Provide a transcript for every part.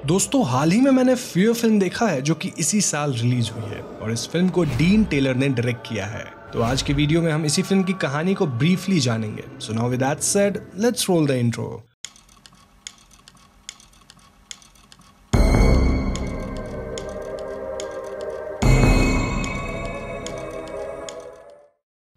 दोस्तों हाल ही में मैंने फियर फिल्म देखा है जो कि इसी साल रिलीज हुई है और इस फिल्म को डीन टेलर ने डायरेक्ट किया है। तो आज के वीडियो में हम इसी फिल्म की कहानी को ब्रीफली जानेंगे। So now with that said, let's roll the intro.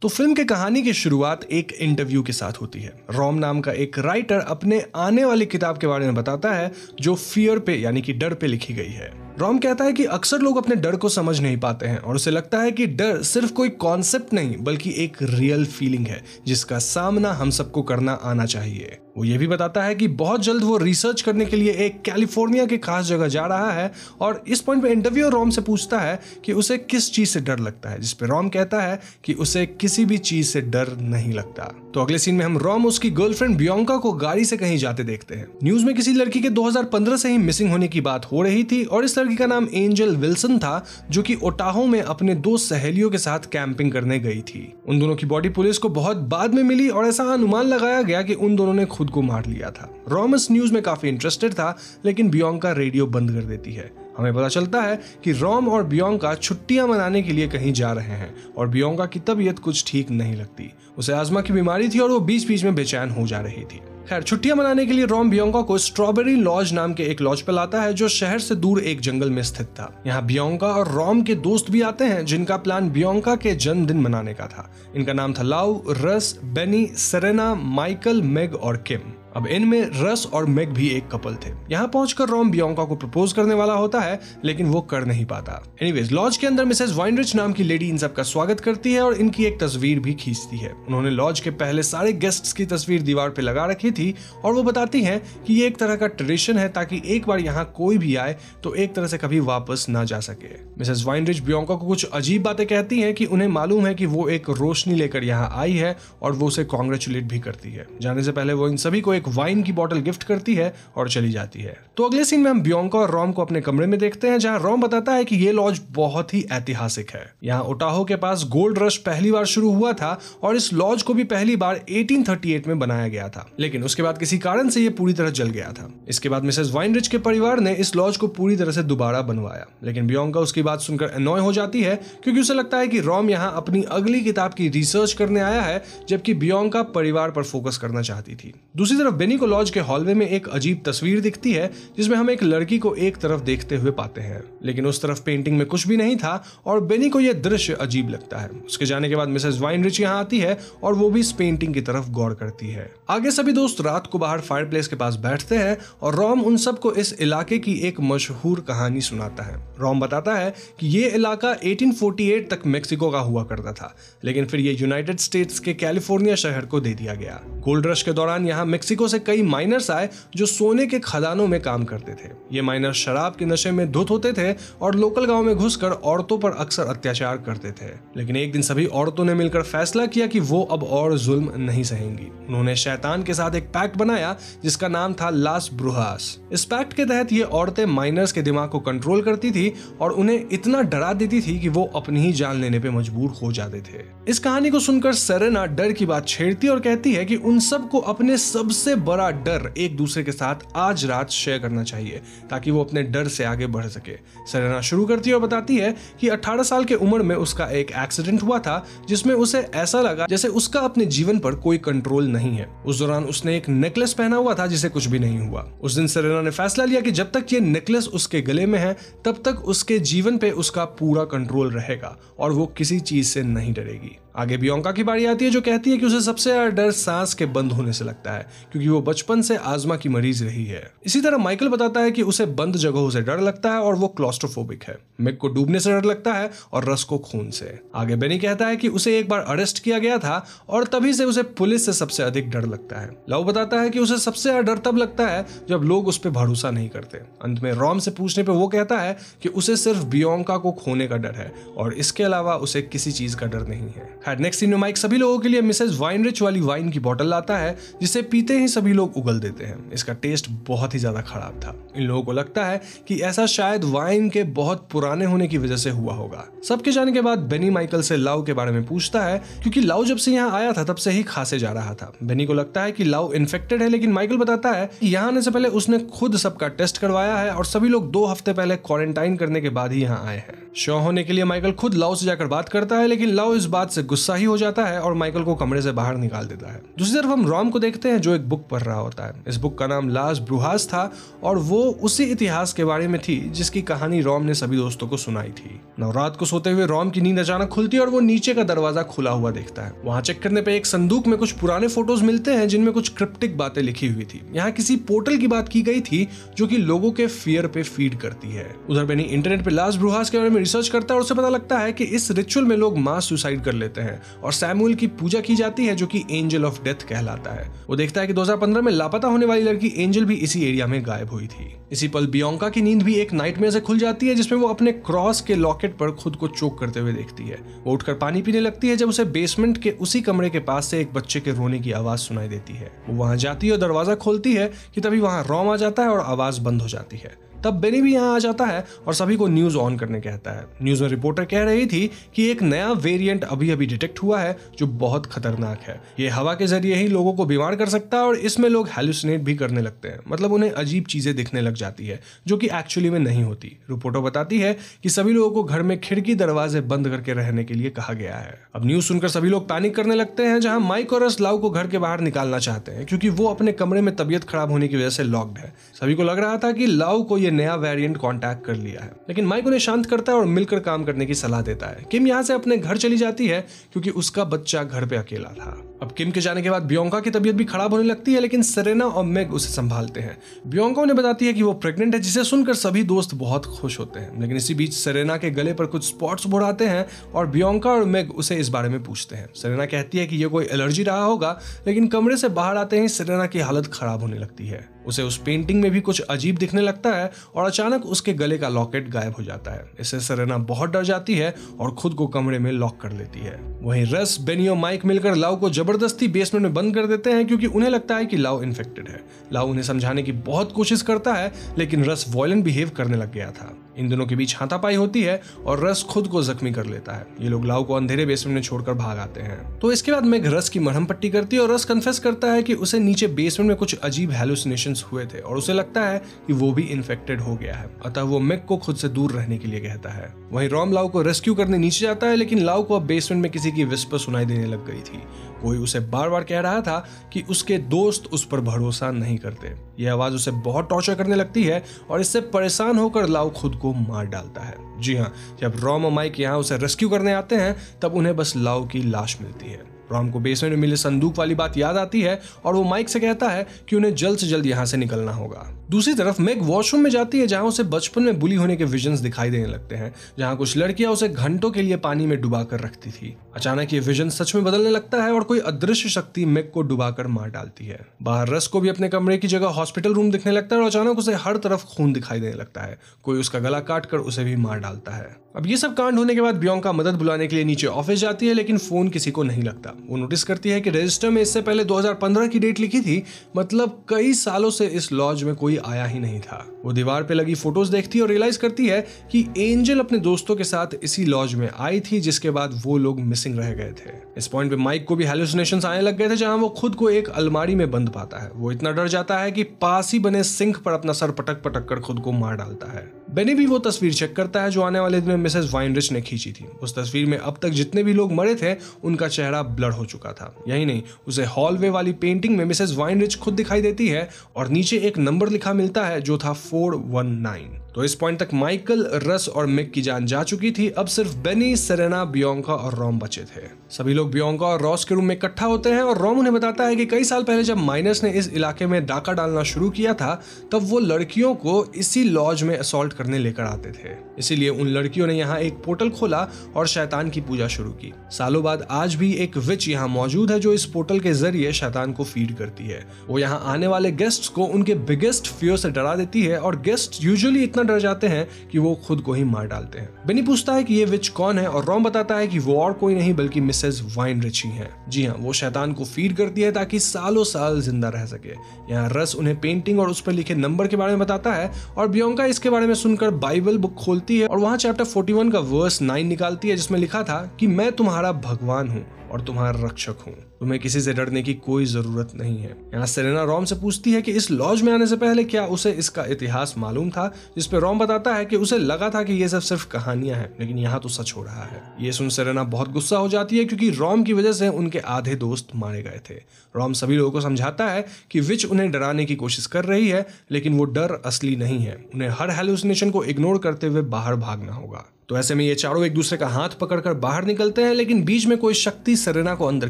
तो फिल्म के कहानी की शुरुआत एक इंटरव्यू के साथ होती है। रॉम नाम का एक राइटर अपने आने वाली किताब के बारे में बताता है जो फियर पे यानी कि डर पे लिखी गई है। रॉम कहता है कि अक्सर लोग अपने डर को समझ नहीं पाते हैं और उसे लगता है कि डर सिर्फ कोई कॉन्सेप्ट नहीं बल्कि एक रियल फीलिंग है जिसका सामना हम सबको करना आना चाहिए। वो ये भी बताता है कि बहुत जल्द वो रिसर्च करने के लिए एक कैलिफोर्निया के खास जगह जा रहा है और इस पॉइंट पे इंटरव्यूअर रॉम से पूछता है कि उसे किस चीज से डर लगता है, जिस पे रॉम कहता है कि उसे किसी भी चीज से डर नहीं लगता। तो अगले सीन में हम रॉम उसकी गर्लफ्रेंड बियांका को गाड़ी से कहीं जाते देखते हैं। न्यूज में किसी लड़की के 2015 से ही मिसिंग होने की बात हो रही थी और इस लड़की का नाम एंजल विल्सन था जो कि ओटाहो में अपने दो सहेलियों के साथ कैंपिंग करने गई थी। उन दोनों की बॉडी पुलिस को बहुत बाद में मिली और ऐसा अनुमान लगाया गया कि उन दोनों ने खुद को मार लिया था। रॉम इस न्यूज में काफी इंटरेस्टेड था लेकिन बियांका रेडियो बंद कर देती है। हमें पता चलता है कि रॉम और बियांका छुट्टियां मनाने के लिए कहीं जा रहे हैं और बियांका की तबीयत कुछ ठीक नहीं लगती। उसे अस्थमा की बीमारी थी और वो बीच बीच में बेचैन हो जा रही थी। खैर, छुट्टियां मनाने के लिए रॉम बियांका को स्ट्रॉबेरी लॉज नाम के एक लॉज पर लाता है जो शहर से दूर एक जंगल में स्थित था। यहाँ बियांका और रॉम के दोस्त भी आते हैं जिनका प्लान बियांका के जन्मदिन मनाने का था। इनका नाम था लाउ, रस, बेनी, सेरेना, माइकल, मेग और किम। अब इनमें रस और मेग भी एक कपल थे। यहाँ पहुंचकर रॉम बियांका को प्रपोज करने वाला होता है लेकिन वो कर नहीं पाता। एनीवेज, लॉज के अंदर मिसेस वाइनरिच नाम की लेडी इन सबका स्वागत करती है और इनकी एक तस्वीर भी खींचती है। उन्होंने लॉज के पहले सारे गेस्ट्स की तस्वीर दीवार पे लगा रखी थी और वो बताती हैं कि ये एक तरह का ट्रेडिशन है ताकि एक बार यहाँ कोई भी आए तो एक तरह से कभी वापस ना जा सके। मिसेस वाइनरिच बियांका को कुछ अजीब बातें कहती हैं कि उन्हें मालूम है कि वो एक रोशनी लेकर यहाँ आई है और वो उसे कॉन्ग्रेचुलेट भी करती है। जाने से पहले वो इन सभी को एक वाइन की बोतल गिफ्ट करती है और चली जाती है। तो अगले सीन में हम बियांका और रॉम को अपने कमरे में देखते हैं जहां रॉम बताता है कि ये लॉज बहुत ही ऐतिहासिक है। यहाँ ओटाहो के पास गोल्ड रश पहली बार शुरू हुआ था और इस लॉज को भी पहली बार 1838 में बनाया गया था, लेकिन उसके बाद किसी कारण से ये पूरी तरह जल गया था। इसके बाद मिसेस वाइनरिच के परिवार ने इस लॉज को पूरी तरह से दोबारा बनवाया, लेकिन बियांका उसकी बात सुनकर अनॉय हो जाती है क्योंकि उसे लगता है कि रॉम यहाँ अपनी अगली किताब की रिसर्च करने आया है जबकि बियांका परिवार पर फोकस करना चाहती थी। दूसरी तरफ बेनी को लॉज के हॉलवे में एक अजीब तस्वीर दिखती है जिसमें हम एक लड़की को एक तरफ देखते हुए पाते हैं, लेकिन उस तरफ पेंटिंग में कुछ भी नहीं था और बेनी को यह दृश्य अजीब लगता है। उसके जाने के बाद मिसेस वाइनरिच यहाँ आती है और वो भी इस पेंटिंग की तरफ गौर करती है। आगे सभी दोस्त रात को बाहर फायरप्लेस के पास बैठते हैं और रॉम उन सबको इस इलाके की एक मशहूर कहानी सुनाता है। रॉम बताता है कि ये इलाका 1848 तक मेक्सिको का हुआ करता था, लेकिन फिर ये यूनाइटेड स्टेट्स के कैलिफोर्निया शहर को दे दिया गया। गोल्ड रश के दौरान यहाँ मेक्सिको से कई माइनर्स आए जो सोने के खदानों में काम करते थे। ये माइनर शराब के नशे में धुत होते थे और लोकल गांव में घुसकर औरतों पर अक्सर अत्याचार करते थे। लेकिन एक दिन सभी औरतों ने मिलकर फैसला किया कि वो अब और जुल्म नहीं सहेंगी। उन्होंने शैतान के साथ एक पैक्ट बनाया जिसका नाम था लास ब्रूहास। इस पैक्ट के तहत ये औरतें माइनर्स के दिमाग को कंट्रोल करती थी और उन्हें इतना डरा देती थी कि वो अपनी ही जान लेने पे मजबूर हो जाते थे। इस कहानी को सुनकर सेरेना डर की बात छेड़ती और कहती है कि उन सबको अपने सबसे बड़ा डर एक दूसरे के साथ आज रात शेयर करना चाहिए ताकि वो अपने डर से आगे बढ़ सके। सेरेना शुरू करती है और बताती है कि 18 साल की उम्र में उसका एक एक्सीडेंट हुआ था जिसमें उसे ऐसा लगा जैसे उसका अपने जीवन पर कोई कंट्रोल नहीं है। उस दौरान उसने एक नेकलेस पहना हुआ था जिसे कुछ भी नहीं हुआ। उस दिन सेरेना ने फैसला लिया कि जब तक ये नेकलेस उसके गले में है तब तक उसके जीवन पे उसका पूरा कंट्रोल रहेगा और वो किसी चीज से नहीं डरेगी। आगे बियांका की बारी आती है जो कहती है कि उसे सबसे ज्यादा डर सांस के बंद होने से लगता है क्योंकि वो बचपन से आजमा की मरीज रही है। इसी तरह माइकल बताता है कि उसे बंद जगहों से डर लगता है और वो क्लॉस्ट्रोफोबिक है। मेग को डूबने से डर लगता है और रस को खून से। आगे बेनी कहता है कि उसे एक बार अरेस्ट किया गया था और तभी से उसे पुलिस से सबसे अधिक डर लगता है। लाउ बताता है कि उसे सबसे ज्यादा डर तब लगता है जब लोग उस पर भरोसा नहीं करते। अंत में रॉम से पूछने पर वो कहता है कि उसे सिर्फ बियांका को खोने का डर है और इसके अलावा उसे किसी चीज का डर नहीं है। नेक्स्ट सीन में माइक सभी लोगों के लिए मिसेस वाइनरिच वाली वाइन की बोतल लाता है, जिसे पीते ही सभी लोग उगल देते हैं। इसका टेस्ट बहुत ही ज्यादा खराब था। इन लोगों को लगता है कि ऐसा शायद वाइन के बहुत पुराने होने की वजह से हुआ होगा। सबके जाने के बाद बेनी माइकल से लाउ के बारे में पूछता है, क्योंकि लाउ जब से यहाँ आया था तब से ही खांसे जा रहा था। बेनी को लगता है कि लाउ इन्फेक्टेड है, लेकिन माइकल बताता है कि यहाँ आने से पहले उसने खुद सबका टेस्ट करवाया है और सभी लोग 2 हफ्ते पहले क्वारंटाइन करने के बाद ही यहाँ आए हैं। शो होने के लिए माइकल खुद लाउ से जाकर बात करता है, लेकिन लाउ इस बात से गुस्सा ही हो जाता है और माइकल को कमरे से बाहर निकाल देता है। दूसरी तरफ हम रॉम को देखते हैं, जो एक बुक पढ़ रहा होता है। इस बुक का नाम लास ब्रूहास था और वो उसी इतिहास के बारे में थी जिसकी कहानी रॉम ने सभी दोस्तों को सुनाई थी। रात को सोते हुए रॉम की नींद अचानक खुलती है और वो नीचे का दरवाजा खुला हुआ देखता है। वहां चेक करने पे एक संदूक में कुछ पुराने फोटोज मिलते हैं जिनमें कुछ क्रिप्टिक बातें लिखी हुई थी। यहाँ किसी पोर्टल की बात की गई थी जो कि लोगों के फियर पे फीड करती है। उधर बेनी इंटरनेट पे लास ब्रूहास के बारे में रिसर्च करता है और उसे पता लगता है कि इस रिचुअल में लोग मास सुसाइड कर लेते हैं और सैमुअल की पूजा की जाती है, जो कि एंजल ऑफ डेथ कहलाता है। वो देखता है कि 2015 में लापता होने वाली लड़की एंजल भी इसी एरिया में गायब हुई थी। इसी पल बियांका की नींद भी एक नाइटमेयर से खुल जाती है, जिसमें वो अपने क्रॉस के लॉकेट पर खुद को चोक करते हुए देखती है। वो उठकर पानी पीने लगती है जब उसे बेसमेंट के उसी कमरे के पास से एक बच्चे के रोने की आवाज सुनाई देती है। वो वहां जाती है और दरवाजा खोलती है कि तभी वहां रॉम आ जाता है और आवाज बंद हो जाती है। तब बेनी भी यहाँ आ जाता है और सभी को न्यूज ऑन करने कहता है। न्यूज में रिपोर्टर कह रही थी कि एक नया वेरिएंट अभी अभी डिटेक्ट हुआ है जो बहुत खतरनाक है। ये हवा के जरिए ही लोगों को बीमार कर सकता है और इसमें लोग हैलुसिनेट भी करने लगते हैं, मतलब उन्हें अजीब चीजें दिखने लग जाती है जो कि एक्चुअली में नहीं होती। रिपोर्टर बताती है कि सभी लोगों को घर में खिड़की दरवाजे बंद करके रहने के लिए कहा गया है। अब न्यूज सुनकर सभी लोग पैनिक करने लगते हैं, जहां माइक और रस लाउ को घर के बाहर निकालना चाहते हैं क्योंकि वो अपने कमरे में तबीयत खराब होने की वजह से लॉक्ड है। सभी को लग रहा था कि लाउ को ये नया वेरिएंट कांटेक्ट कर लिया है, लेकिन माइक उन्हें शांत करता है और मिलकर काम करने की सलाह देता है। किम यहाँ से अपने घर चली जाती है क्योंकि उसका बच्चा घर पे अकेला था। अब किम के जाने के बाद बियांका की तबीयत भी खराब होने लगती है, लेकिन सेरेना और मेग उसे संभालते हैं। बियांका उन्हें बताती है कि वो प्रेग्नेंट है, जिसे सुनकर सभी दोस्त बहुत खुश होते हैं। लेकिन इसी बीच सेरेना के गले पर कुछ स्पॉट्स उभर आते हैं और बियांका और मेग उसे इस बारे में पूछते हैं। सेरेना कहती है कि ये कोई एलर्जी रहा होगा, लेकिन कमरे से बाहर आते ही सेरेना की हालत खराब होने लगती है। उसे उस पेंटिंग में भी कुछ अजीब दिखने लगता है और अचानक उसके गले का लॉकेट गायब हो जाता है। इससे सेरेना बहुत डर जाती है और खुद को कमरे में लॉक कर लेती है। वहीं रस, बेनी और माइक मिलकर लाउ को जबरदस्ती बेसमेंट में बंद कर देते हैं क्योंकि उन्हें लगता है कि लाउ इन्फेक्टेड है। लाउ उन्हें समझाने की बहुत कोशिश करता है, लेकिन रस वॉयलेंट बिहेव करने लग गया था। इन दोनों के बीच हाथापाई होती है और रस खुद को जख्मी कर लेता है। ये लोग लाउ को अंधेरे बेसमेंट में छोड़कर भाग आते हैं। तो इसके बाद मेग रस की मरहम पट्टी करती है और रस कन्फेस करता है कि उसे नीचे बेसमेंट में कुछ अजीब हैलुसिनेशंस हुए थे और उसे लगता है कि वो भी इन्फेक्टेड हो गया है। अतः वो मेग को खुद से दूर रहने के लिए कहता है। वहीं रॉम लाउ को रेस्क्यू करने नीचे जाता है, लेकिन लाउ को अब बेसमेंट में किसी की विस्पर सुनाई देने लग गई थी। कोई उसे बार बार कह रहा था कि उसके दोस्त उस पर भरोसा नहीं करते। यह आवाज उसे बहुत टॉर्चर करने लगती है और इससे परेशान होकर लाउ खुद को मार डालता है। जी हाँ, जब रॉम और माइक यहाँ उसे रेस्क्यू करने आते हैं तब उन्हें बस लाउ की लाश मिलती है। रॉम को बेसमेंट में मिले संदूक वाली बात याद आती है और वो माइक से कहता है कि उन्हें जल्द से जल्द यहाँ से निकलना होगा। दूसरी तरफ मेग वॉशरूम में जाती है, जहाँ उसे बचपन में बुली होने के विजन्स दिखाई देने लगते हैं, जहाँ कुछ लड़कियां उसे घंटों के लिए पानी में डुबा कर रखती थी। अचानक ये विजन सच में बदलने लगता है और कोई अदृश्य शक्ति मेग को डुबाकर मार डालती है। बाहर रस को भी अपने कमरे की जगह हॉस्पिटल रूम दिखने लगता है और अचानक उसे हर तरफ खून दिखाई देने लगता है। कोई उसका गला काट कर उसे भी मार डालता है। अब ये सब कांड होने के बाद बियांका मदद बुलाने के लिए नीचे ऑफिस जाती है, लेकिन फोन किसी को नहीं लगता। वो नोटिस करती है कि रजिस्टर में इससे पहले 2015 की डेट लिखी थी, मतलब कई सालों से इस लॉज में कोई आया ही नहीं था। वो दीवार पे लगी फोटोज देखती है और रियलाइज करती है कि एंजल अपने दोस्तों के साथ इसी लॉज में आई थी, जिसके बाद वो लोग मिसिंग रह गए थे। इस पॉइंट पे माइक को भी हैलुसिनेशंस आने लग गए थे, जहां वो खुद को एक अलमारी में बंद पाता है। वो इतना डर जाता है कि पास ही बने सिंक पर अपना सर पटक पटक कर खुद को मार डालता है। बेनी भी वो तस्वीर चेक करता है जो आने वाले दिन में मिसेस वाइनरिच ने खींची थी। उस तस्वीर में अब तक जितने भी लोग मरे थे उनका चेहरा ब्लर हो चुका था। यही नहीं, उसे हॉलवे वाली पेंटिंग में मिसेस वाइनरिच खुद दिखाई देती है और नीचे एक नंबर लिखा मिलता है जो था 419। तो इस पॉइंट तक माइकल, रस और मिक की जान जा चुकी थी। अब सिर्फ बेनी, सेरेना, बियांका और रॉम बचे थे। सभी लोग बियांका और रॉस के रूम में इकट्ठा होते हैं और रॉम उन्हें बताता है कि कई साल पहले जब माइनर्स ने इस इलाके में डाका डालना शुरू किया था, तब वो लड़कियों को इसी लॉज में असॉल्ट करने लेकर आते थे। इसीलिए उन लड़कियों ने यहाँ एक पोर्टल खोला और शैतान की पूजा शुरू की। सालों बाद आज भी एक विच यहाँ मौजूद है जो इस पोर्टल के जरिए शैतान को फीड करती है। वो यहाँ आने वाले गेस्ट्स को उनके बिगेस्ट फियर से डरा देती है और गेस्ट यूजुअली इतना डर जाते हैं कि वो खुद को ही मार डालते हैं। बेनी पूछता है कि ये विच कौन है और रॉम बताता है कि वो और कोई नहीं बल्कि मिसेस वाइनरिच ही है। जी हाँ, वो शैतान को फीड करती है ताकि सालों साल जिंदा रह सके। यहाँ रस उन्हें पेंटिंग और उस पर लिखे नंबर के बारे में बताता है और बियांका इसके बारे में सुनकर बाइबल बुक खोलती है और वहाँ चैप्टर 41 का वर्स 9 निकालती है, जिसमें लिखा था कि मैं तुम्हारा भगवान हूँ और तुम्हारा रक्षक हूँ, तुम्हें किसी से डरने की कोई जरूरत नहीं है। यहाँ सेरेना रॉम से पूछती है कि इस लॉज में आने से पहले क्या उसे इसका इतिहास मालूम था, जिस पे रॉम बताता है कि उसे लगा था कि ये सब सिर्फ कहानियां हैं, लेकिन यहाँ तो सच हो रहा है। ये सुन सेरेना बहुत गुस्सा हो जाती है क्योंकि रॉम की वजह से उनके आधे दोस्त मारे गए थे। रॉम सभी लोगों को समझाता है कि विच उन्हें डराने की कोशिश कर रही है, लेकिन वो डर असली नहीं है। उन्हें हर हेलुसिनेशन को इग्नोर करते हुए बाहर भागना होगा। तो ऐसे में ये चारों एक दूसरे का हाथ पकड़कर बाहर निकलते हैं, लेकिन बीच में कोई शक्ति सेरेना को अंदर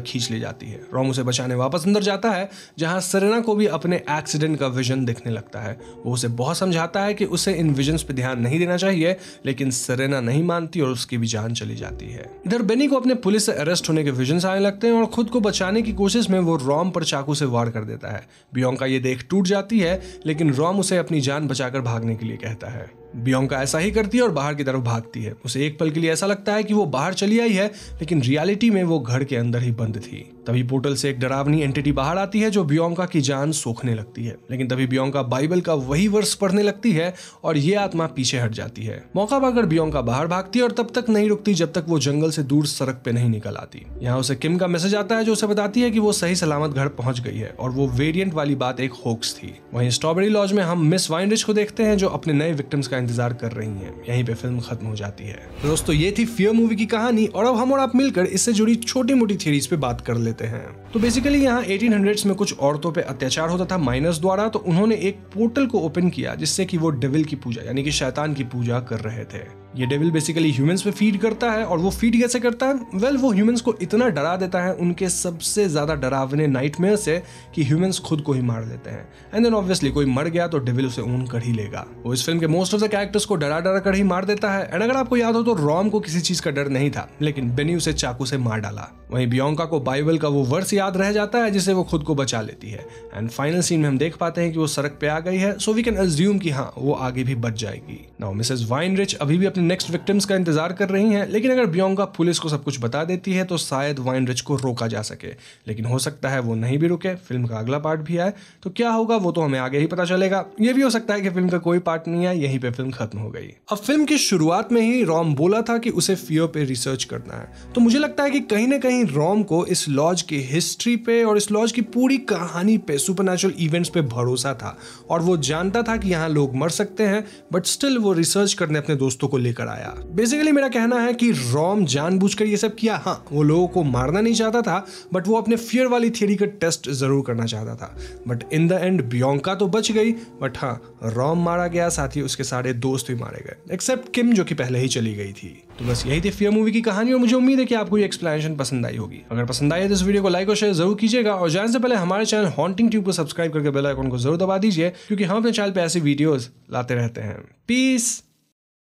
खींच ले जाती है। रॉम उसे बचाने वापस अंदर जाता है, जहां सेरेना को भी अपने एक्सीडेंट का विजन दिखने लगता है। वो उसे बहुत समझाता है कि उसे इन विजन्स पे ध्यान नहीं देना चाहिए, लेकिन सेरेना नहीं मानती और उसकी भी जान चली जाती है। इधर बेनी को अपने पुलिस से अरेस्ट होने के विजन्स आने लगते हैं और खुद को बचाने की कोशिश में वो रॉम पर चाकू से वार कर देता है। बियांका ये देख टूट जाती है, लेकिन रॉम उसे अपनी जान बचाकर भागने के लिए कहता है। बियांका ऐसा ही करती है और बाहर की तरफ भागती है। उसे एक पल के लिए ऐसा लगता है कि वो बाहर चली आई है, लेकिन रियलिटी में वो घर के अंदर ही बंद थी। तभी पोर्टल से एक डरावनी एंटिटी बाहर आती है जो बियांका की जान सोखने लगती है, लेकिन तभी बियांका बाइबल का वही वर्स पढ़ने लगती है और ये आत्मा पीछे हट जाती है। मौका पाकर बियांका बाहर भागती है और तब तक नहीं रुकती जब तक वो जंगल से दूर सड़क पे नहीं निकल आती। यहाँ उसे किम का मैसेज आता है जो उसे बताती है कि वो सही सलामत घर पहुंच गई है और वो वेरिएंट वाली बात एक होक्स थी। वहीं स्ट्रॉबेरी लॉज में हम मिस वाइनरिच को देखते हैं जो अपने नए विक्टिम्स का इंतजार कर रही हैं। यहीं पे फिल्म खत्म हो जाती है। तो दोस्तों, ये थी फियर मूवी की कहानी और अब हम और आप मिलकर इससे जुड़ी छोटी मोटी थ्योरीज पे बात कर लेते हैं। तो बेसिकली यहाँ 1800s में कुछ औरतों पे अत्याचार होता था माइनर्स द्वारा, तो उन्होंने एक पोर्टल को ओपन किया जिससे कि वो डेविल की पूजा यानी कि शैतान की पूजा कर रहे थे। ये डेविल बेसिकली ह्यूमंस पे फीड करता है और वो फीड कैसे करता है? वेल, वो ह्यूमंस को इतना डरा देता है उनके सबसे ज्यादा डरावने नाइटमेयर से कि ह्यूमंस खुद को ही मार लेते हैं। एंड देन ऑब्वियसली कोई मर गया तो डेविल उसे ओन कर ही लेगा। वो इस फिल्म के मोस्ट ऑफ द कैरेक्टर्स को डरा डरा कर ही मार देता है। एंड अगर आपको याद हो तो रॉम को किसी चीज का डर नहीं था, लेकिन बेनी उसे चाकू से मार डाला। वहीं बियांका को बाइबल का वो वर्स याद रह जाता है जिससे वो खुद को बचा लेती है। एंड फाइनल सीन में हम देख पाते हैं कि वो सड़क पे आ गई है, सो वी कैन अज्यूम कि हाँ, वो आगे भी बच जाएगी। नाउ मिसेस वाइनरिच अभी भी अपने नेक्स्ट विक्टिम्स का इंतजार कर रही हैं, लेकिन अगर बियांका पुलिस को सब कुछ बता देती है तो शायद वाइनरिच को रोका जा सके, लेकिन हो सकता है वो नहीं भी रुके। फिल्म का अगला पार्ट भी आए तो क्या होगा वो तो हमें आगे ही पता चलेगा। ये भी हो सकता है कि फिल्म का कोई पार्ट नहीं है, यहीं पे फिल्म खत्म हो गई। अब फिल्म की शुरुआत में ही रॉम बोला था कि उसे फियर पे रिसर्च करना है, तो मुझे लगता है कि कहीं ना कहीं रॉम को इस लॉज की हिस्ट्री पे और इस लॉज की पूरी कहानी पे सुपरनैचुरल इवेंट्स पे भरोसा था और वो जानता था कि यहाँ लोग मर सकते हैं, बट स्टिल वो रिसर्च करने अपने दोस्तों को लेकर आया। बेसिकली मेरा कहना है कि रॉम जानबूझकर ये सब किया। हाँ, वो लोगों को मारना नहीं चाहता था, बट वो अपने फियर वाली थियरी का टेस्ट जरूर करना चाहता था। But in the end Bianca तो बच गई, बट हाँ, रॉम मारा गया, साथ ही उसके सारे दोस्त भी मारे गए एक्सेप्ट किम जो कि पहले ही चली गई थी। तो बस यही थी फियर मूवी की कहानी और मुझे उम्मीद है कि आपको ये एक्सप्लेनेशन पसंद आई होगी। अगर पसंद आई है तो इस वीडियो को लाइक और शेयर जरूर कीजिएगा और जाने से पहले हमारे चैनल हॉन्टिंग ट्यूब को सब्सक्राइब करके बेल आइकन को जरूर दबा दीजिए, क्योंकि हम अपने चैनल पे ऐसी वीडियोस लाते रहते हैं। पीस।